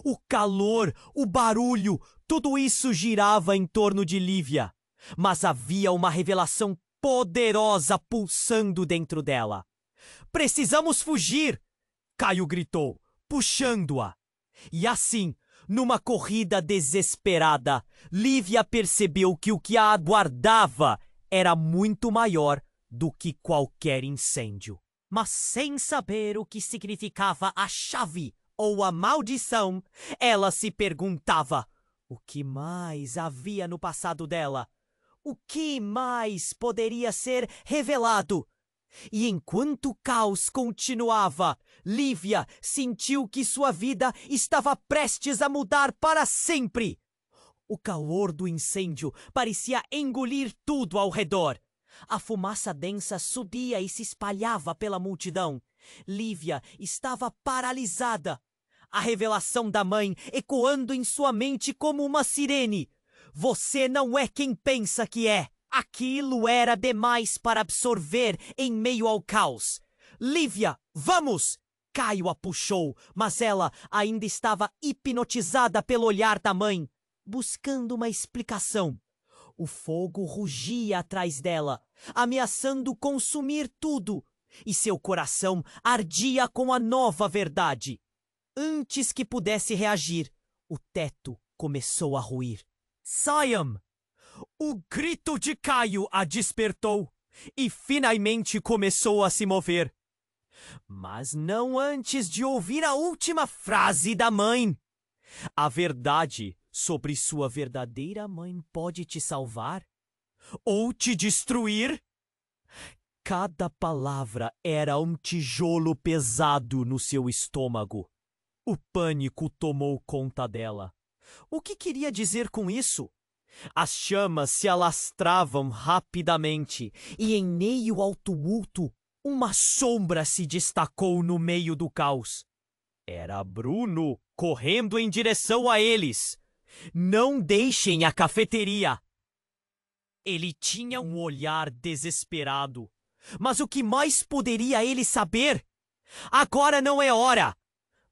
O calor, o barulho, tudo isso girava em torno de Lívia. Mas havia uma revelação poderosa pulsando dentro dela. Precisamos fugir! Caio gritou, puxando-a. E assim, numa corrida desesperada, Lívia percebeu que o que a aguardava era muito maior do que qualquer incêndio. Mas sem saber o que significava a chave ou a maldição, ela se perguntava o que mais havia no passado dela. O que mais poderia ser revelado? E enquanto o caos continuava, Lívia sentiu que sua vida estava prestes a mudar para sempre. O calor do incêndio parecia engolir tudo ao redor. A fumaça densa subia e se espalhava pela multidão. Lívia estava paralisada. A revelação da mãe ecoando em sua mente como uma sirene. Você não é quem pensa que é. Aquilo era demais para absorver em meio ao caos. Lívia, vamos! Caio a puxou, mas ela ainda estava hipnotizada pelo olhar da mãe, buscando uma explicação. O fogo rugia atrás dela, ameaçando consumir tudo, e seu coração ardia com a nova verdade. Antes que pudesse reagir, o teto começou a ruir. Saiam! O grito de Caio a despertou e finalmente começou a se mover. Mas não antes de ouvir a última frase da mãe. A verdade sobre sua verdadeira mãe pode te salvar ou te destruir. Cada palavra era um tijolo pesado no seu estômago. O pânico tomou conta dela. O que queria dizer com isso? As chamas se alastravam rapidamente e, em meio ao tumulto, uma sombra se destacou no meio do caos. Era Bruno, correndo em direção a eles. Não deixem a cafeteria! Ele tinha um olhar desesperado. Mas o que mais poderia ele saber? Agora não é hora!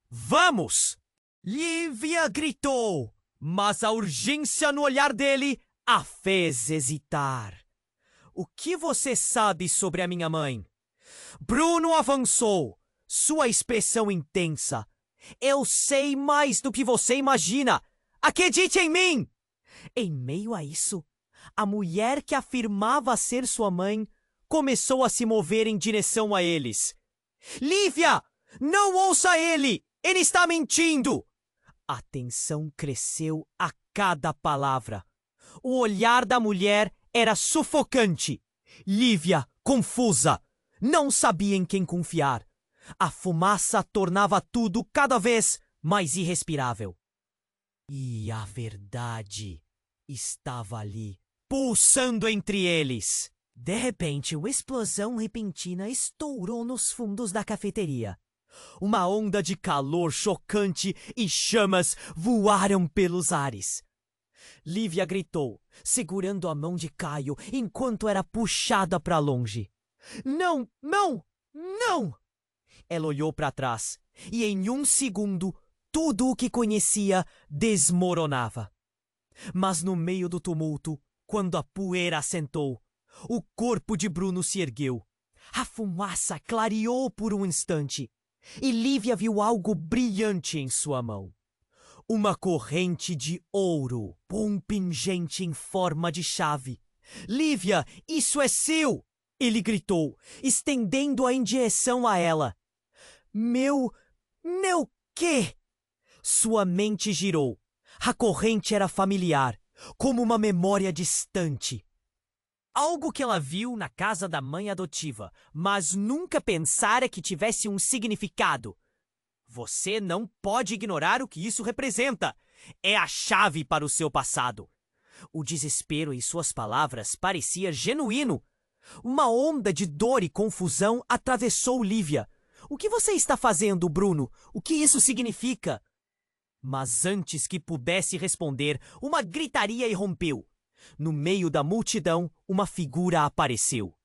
Vamos! Lívia gritou. Mas a urgência no olhar dele a fez hesitar. O que você sabe sobre a minha mãe? Bruno avançou, sua expressão intensa. Eu sei mais do que você imagina. Acredite em mim! Em meio a isso, a mulher que afirmava ser sua mãe começou a se mover em direção a eles. Lívia! Não ouça ele! Ele está mentindo! A tensão cresceu a cada palavra. O olhar da mulher era sufocante. Lívia, confusa, não sabia em quem confiar. A fumaça tornava tudo cada vez mais irrespirável. E a verdade estava ali, pulsando entre eles. De repente, uma explosão repentina estourou nos fundos da cafeteria. Uma onda de calor chocante e chamas voaram pelos ares. Lívia gritou, segurando a mão de Caio enquanto era puxada para longe. Não, não, não! Ela olhou para trás e em um segundo tudo o que conhecia desmoronava. Mas no meio do tumulto, quando a poeira assentou, o corpo de Bruno se ergueu. A fumaça clareou por um instante. E Lívia viu algo brilhante em sua mão. uma corrente de ouro, um pingente em forma de chave. Lívia, isso é seu! Ele gritou, estendendo-a em direção a ela. Meu quê? Sua mente girou. A corrente era familiar, como uma memória distante. Algo que ela viu na casa da mãe adotiva, mas nunca pensara que tivesse um significado. Você não pode ignorar o que isso representa. É a chave para o seu passado. O desespero em suas palavras parecia genuíno. Uma onda de dor e confusão atravessou Lívia. O que você está fazendo, Bruno? O que isso significa? Mas antes que pudesse responder, uma gritaria irrompeu. No meio da multidão, uma figura apareceu.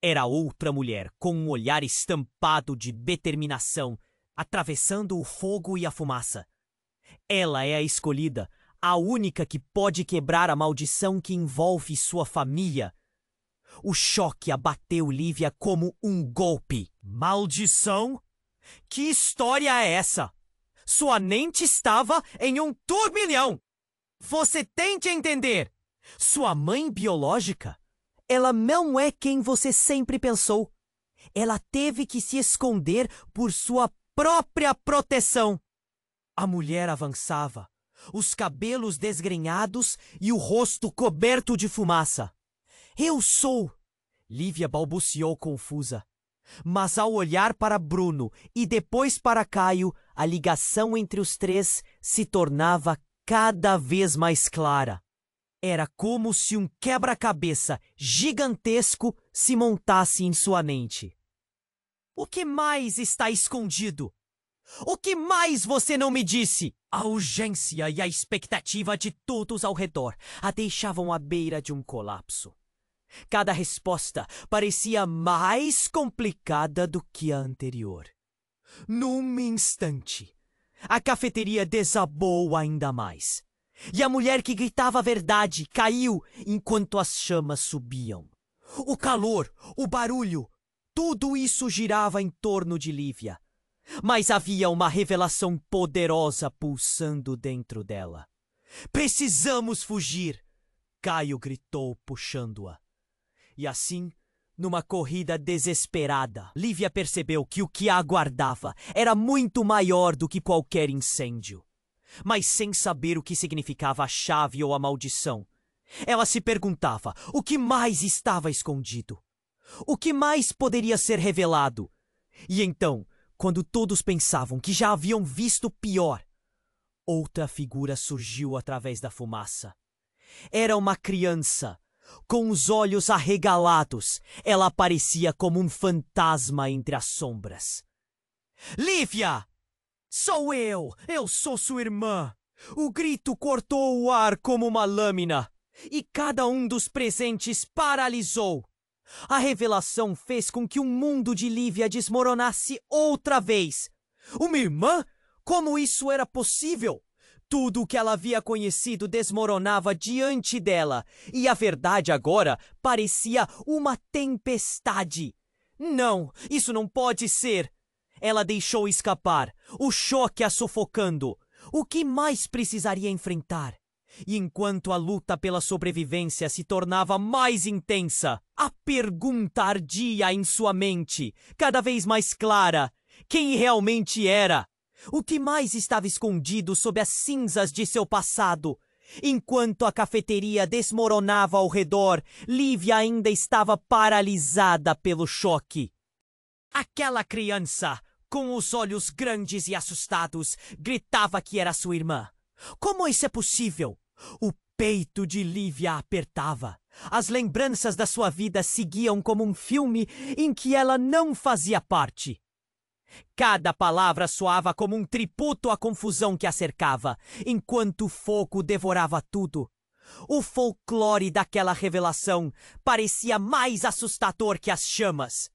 Era outra mulher, com um olhar estampado de determinação, atravessando o fogo e a fumaça. Ela é a escolhida, a única que pode quebrar a maldição que envolve sua família. O choque abateu Lívia como um golpe. Maldição? Que história é essa? Sua mente estava em um turbilhão. Você tente entender. Sua mãe biológica, ela não é quem você sempre pensou. Ela teve que se esconder por sua própria proteção. A mulher avançava, os cabelos desgrenhados e o rosto coberto de fumaça. Eu sou! Lívia balbuciou confusa. Mas ao olhar para Bruno e depois para Caio, a ligação entre os três se tornava cada vez mais clara. Era como se um quebra-cabeça gigantesco se montasse em sua mente. O que mais está escondido? O que mais você não me disse? A urgência e a expectativa de todos ao redor a deixavam à beira de um colapso. Cada resposta parecia mais complicada do que a anterior. Num instante, a cafeteria desabou ainda mais. E a mulher que gritava a verdade caiu enquanto as chamas subiam. O calor, o barulho, tudo isso girava em torno de Lívia. Mas havia uma revelação poderosa pulsando dentro dela. Precisamos fugir! Caio gritou, puxando-a. E assim, numa corrida desesperada, Lívia percebeu que o que a aguardava era muito maior do que qualquer incêndio. Mas sem saber o que significava a chave ou a maldição, ela se perguntava o que mais estava escondido. O que mais poderia ser revelado? E então, quando todos pensavam que já haviam visto o pior, outra figura surgiu através da fumaça. Era uma criança. Com os olhos arregalados, ela aparecia como um fantasma entre as sombras. Lívia! Sou eu! Eu sou sua irmã! O grito cortou o ar como uma lâmina, e cada um dos presentes paralisou. A revelação fez com que o mundo de Lívia desmoronasse outra vez. Uma irmã? Como isso era possível? Tudo o que ela havia conhecido desmoronava diante dela, e a verdade agora parecia uma tempestade. Não, isso não pode ser! Ela deixou escapar, o choque a sufocando. O que mais precisaria enfrentar? E enquanto a luta pela sobrevivência se tornava mais intensa, a pergunta ardia em sua mente, cada vez mais clara. Quem realmente era? O que mais estava escondido sob as cinzas de seu passado? Enquanto a cafeteria desmoronava ao redor, Lívia ainda estava paralisada pelo choque. Aquela criança, com os olhos grandes e assustados, gritava que era sua irmã. Como isso é possível? O peito de Lívia apertava. As lembranças da sua vida seguiam como um filme em que ela não fazia parte. Cada palavra soava como um tributo à confusão que a cercava, enquanto o fogo devorava tudo. O folclore daquela revelação parecia mais assustador que as chamas.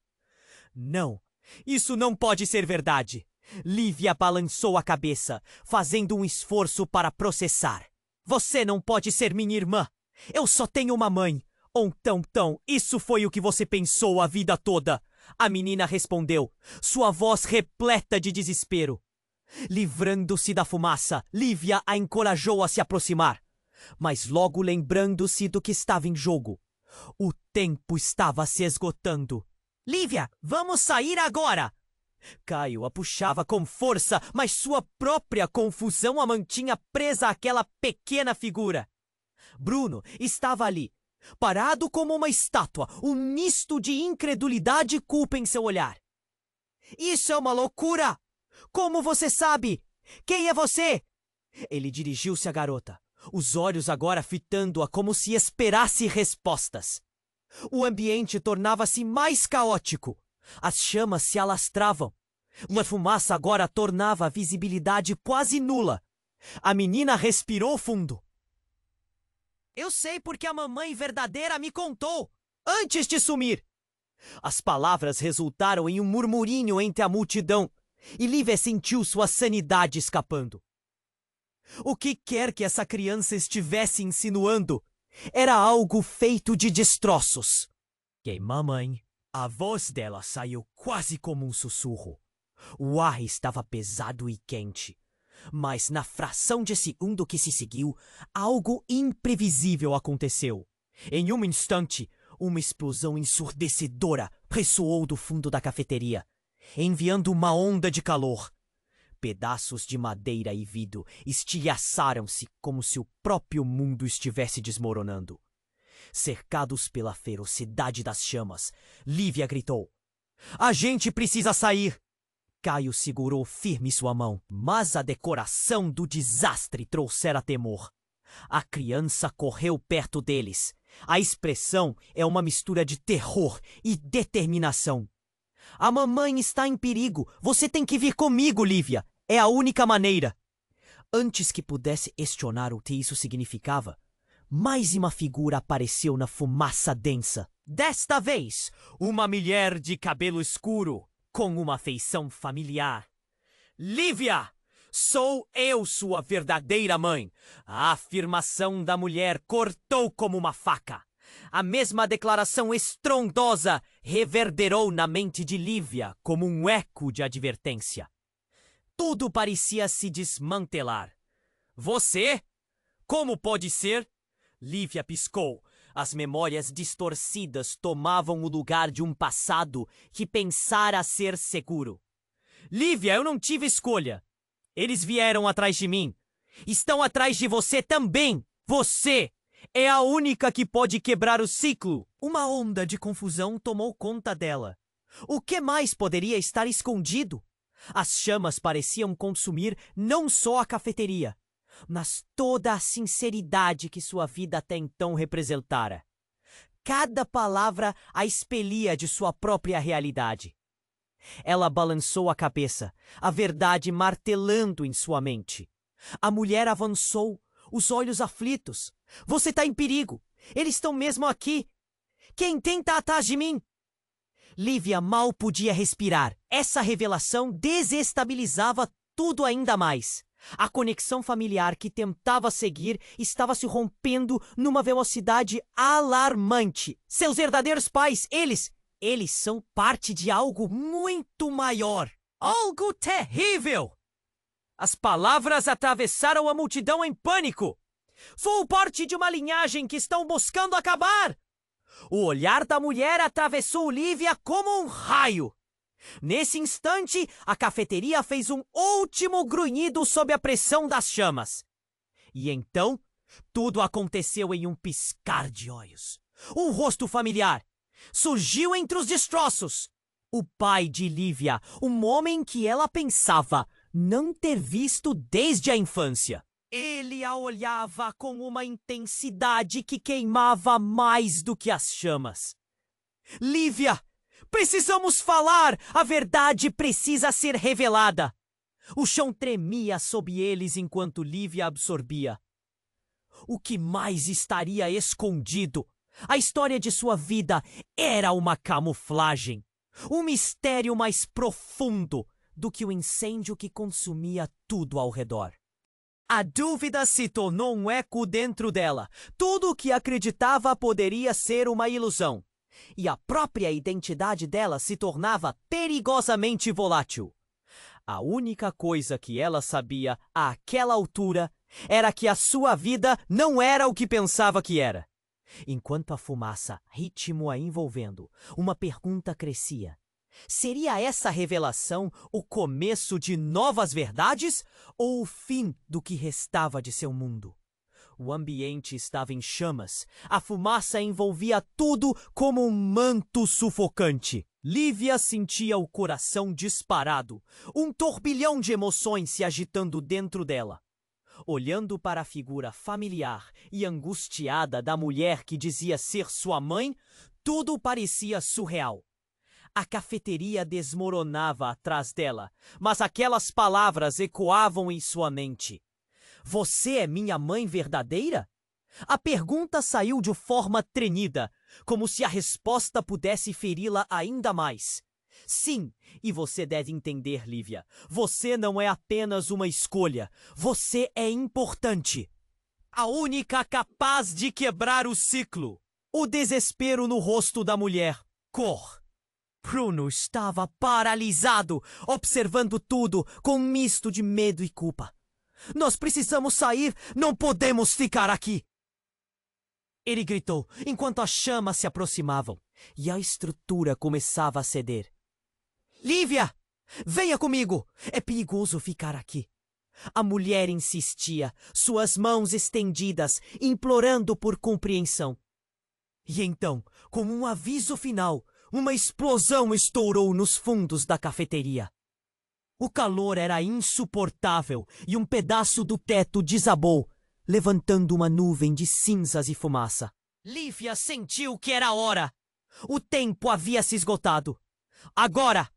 Não, isso não pode ser verdade. Lívia balançou a cabeça, fazendo um esforço para processar. Você não pode ser minha irmã. Eu só tenho uma mãe. Então, isso foi o que você pensou a vida toda. A menina respondeu, sua voz repleta de desespero. Livrando-se da fumaça, Lívia a encorajou a se aproximar. Mas logo lembrando-se do que estava em jogo. O tempo estava se esgotando. Lívia, vamos sair agora! Caio a puxava com força, mas sua própria confusão a mantinha presa àquela pequena figura. Bruno estava ali, parado como uma estátua, um misto de incredulidade e culpa em seu olhar. Isso é uma loucura! Como você sabe? Quem é você? Ele dirigiu-se à garota, os olhos agora fitando-a como se esperasse respostas. O ambiente tornava-se mais caótico. As chamas se alastravam. Uma fumaça agora tornava a visibilidade quase nula. A menina respirou fundo. Eu sei porque a mamãe verdadeira me contou, antes de sumir. As palavras resultaram em um murmurinho entre a multidão, e Lívia sentiu sua sanidade escapando. O que quer que essa criança estivesse insinuando era algo feito de destroços. E mamãe, a voz dela saiu quase como um sussurro. O ar estava pesado e quente. Mas na fração de segundo que se seguiu, algo imprevisível aconteceu. Em um instante, uma explosão ensurdecedora ressoou do fundo da cafeteria, enviando uma onda de calor. Pedaços de madeira e vidro estilhaçaram-se como se o próprio mundo estivesse desmoronando. Cercados pela ferocidade das chamas, Lívia gritou: "A gente precisa sair!" Caio segurou firme sua mão, mas a decoração do desastre trouxera temor. A criança correu perto deles. A expressão é uma mistura de terror e determinação. "A mamãe está em perigo. Você tem que vir comigo, Lívia. É a única maneira." Antes que pudesse questionar o que isso significava, mais uma figura apareceu na fumaça densa. Desta vez, uma mulher de cabelo escuro, com uma feição familiar. "Lívia! Sou eu sua verdadeira mãe!" A afirmação da mulher cortou como uma faca. A mesma declaração estrondosa reverberou na mente de Lívia como um eco de advertência. Tudo parecia se desmantelar. "Você? Como pode ser?" Lívia piscou. As memórias distorcidas tomavam o lugar de um passado que pensara ser seguro. "Lívia, eu não tive escolha. Eles vieram atrás de mim. Estão atrás de você também. Você é a única que pode quebrar o ciclo." Uma onda de confusão tomou conta dela. O que mais poderia estar escondido? As chamas pareciam consumir não só a cafeteria, mas toda a sinceridade que sua vida até então representara. Cada palavra a expelia de sua própria realidade. Ela balançou a cabeça, a verdade martelando em sua mente. A mulher avançou, os olhos aflitos. "Você está em perigo! Eles estão mesmo aqui! Quem tenta atrás de mim?" Lívia mal podia respirar. Essa revelação desestabilizava tudo ainda mais. A conexão familiar que tentava seguir estava se rompendo numa velocidade alarmante. Seus verdadeiros pais, eles são parte de algo muito maior. Algo terrível! As palavras atravessaram a multidão em pânico. "Sou parte de uma linhagem que estão buscando acabar!" O olhar da mulher atravessou Lívia como um raio. Nesse instante, a cafeteria fez um último grunhido sob a pressão das chamas. E então, tudo aconteceu em um piscar de olhos. Um rosto familiar surgiu entre os destroços. O pai de Lívia, um homem que ela pensava não ter visto desde a infância. Ele a olhava com uma intensidade que queimava mais do que as chamas. "Lívia! Precisamos falar! A verdade precisa ser revelada!" O chão tremia sob eles enquanto Lívia absorvia. O que mais estaria escondido? A história de sua vida era uma camuflagem. Um mistério mais profundo do que o incêndio que consumia tudo ao redor. A dúvida se tornou um eco dentro dela. Tudo o que acreditava poderia ser uma ilusão. E a própria identidade dela se tornava perigosamente volátil. A única coisa que ela sabia àquela altura era que a sua vida não era o que pensava que era. Enquanto a fumaça ritmo a envolvendo, uma pergunta crescia. Seria essa revelação o começo de novas verdades ou o fim do que restava de seu mundo? O ambiente estava em chamas. A fumaça envolvia tudo como um manto sufocante. Lívia sentia o coração disparado, um turbilhão de emoções se agitando dentro dela. Olhando para a figura familiar e angustiada da mulher que dizia ser sua mãe, tudo parecia surreal. A cafeteria desmoronava atrás dela, mas aquelas palavras ecoavam em sua mente. Você é minha mãe verdadeira? A pergunta saiu de forma tremida, como se a resposta pudesse feri-la ainda mais. Sim, e você deve entender, Lívia. Você não é apenas uma escolha. Você é importante. A única capaz de quebrar o ciclo. O desespero no rosto da mulher. Cor. Bruno estava paralisado, observando tudo com um misto de medo e culpa. Nós precisamos sair, não podemos ficar aqui! Ele gritou, enquanto as chamas se aproximavam, e a estrutura começava a ceder. Lívia! Venha comigo! É perigoso ficar aqui. A mulher insistia, suas mãos estendidas, implorando por compreensão. E então, como um aviso final, uma explosão estourou nos fundos da cafeteria. O calor era insuportável e um pedaço do teto desabou, levantando uma nuvem de cinzas e fumaça. Lívia sentiu que era hora. O tempo havia se esgotado. Agora!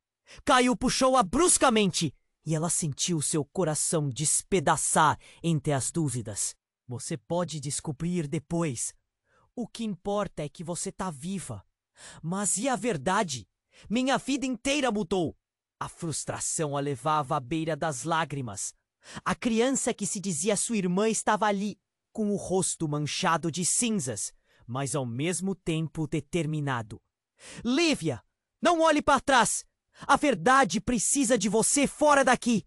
Caio puxou-a bruscamente e ela sentiu seu coração despedaçar entre as dúvidas. Você pode descobrir depois. O que importa é que você está viva. Mas e a verdade? Minha vida inteira mudou. A frustração a levava à beira das lágrimas. A criança que se dizia sua irmã estava ali, com o rosto manchado de cinzas, mas ao mesmo tempo determinado. Lívia, não olhe para trás! A verdade precisa de você fora daqui!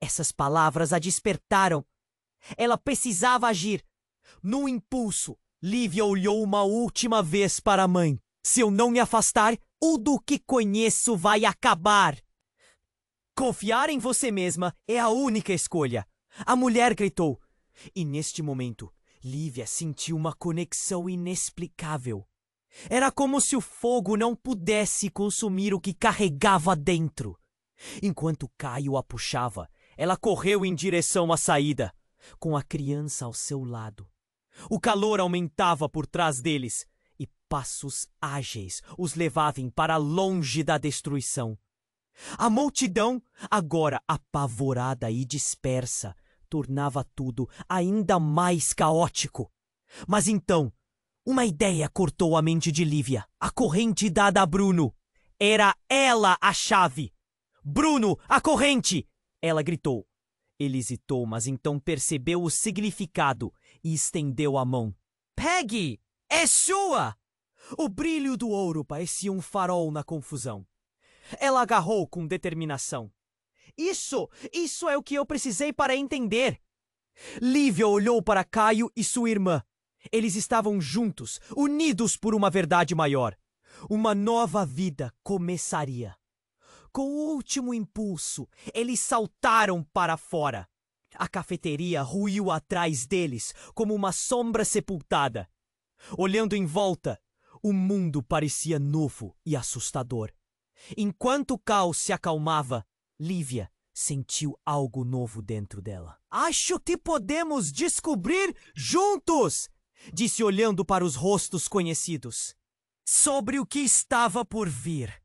Essas palavras a despertaram. Ela precisava agir. No impulso, Lívia olhou uma última vez para a mãe. Se eu não me afastar, o do que conheço vai acabar. Confiar em você mesma é a única escolha. A mulher gritou. E neste momento, Lívia sentiu uma conexão inexplicável. Era como se o fogo não pudesse consumir o que carregava dentro. Enquanto Caio a puxava, ela correu em direção à saída, com a criança ao seu lado. O calor aumentava por trás deles, e passos ágeis os levavam para longe da destruição. A multidão, agora apavorada e dispersa, tornava tudo ainda mais caótico. Mas então, uma ideia cortou a mente de Lívia. A corrente dada a Bruno. Era ela a chave. Bruno, a corrente! Ela gritou. Ele hesitou, mas então percebeu o significado e estendeu a mão. Pegue! É sua! O brilho do ouro parecia um farol na confusão. Ela agarrou com determinação. Isso é o que eu precisei para entender. Lívia olhou para Caio e sua irmã. Eles estavam juntos, unidos por uma verdade maior. Uma nova vida começaria. Com o último impulso, eles saltaram para fora. A cafeteria ruiu atrás deles como uma sombra sepultada. Olhando em volta, o mundo parecia novo e assustador. Enquanto o caos se acalmava, Lívia sentiu algo novo dentro dela. Acho que podemos descobrir juntos! Disse olhando para os rostos conhecidos. Sobre o que estava por vir.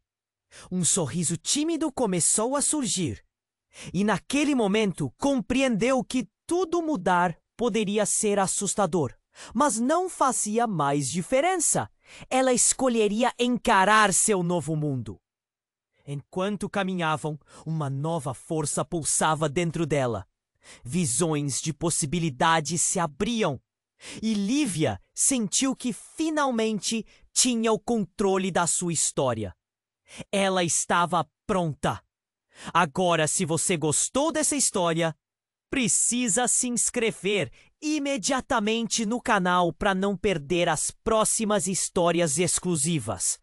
Um sorriso tímido começou a surgir. E naquele momento compreendeu que tudo mudar poderia ser assustador. Mas não fazia mais diferença. Ela escolheria encarar seu novo mundo. Enquanto caminhavam, uma nova força pulsava dentro dela. Visões de possibilidades se abriam. E Lívia sentiu que finalmente tinha o controle da sua história. Ela estava pronta. Agora, se você gostou dessa história, precisa se inscrever imediatamente no canal para não perder as próximas histórias exclusivas.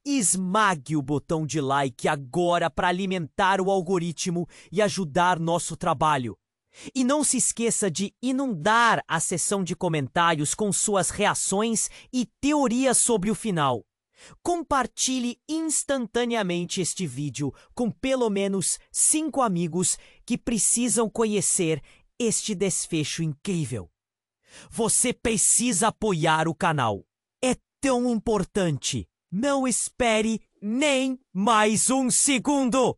Esmague o botão de like agora para alimentar o algoritmo e ajudar nosso trabalho. E não se esqueça de inundar a seção de comentários com suas reações e teorias sobre o final. Compartilhe instantaneamente este vídeo com pelo menos 5 amigos que precisam conhecer este desfecho incrível. Você precisa apoiar o canal. É tão importante. Não espere nem mais um segundo!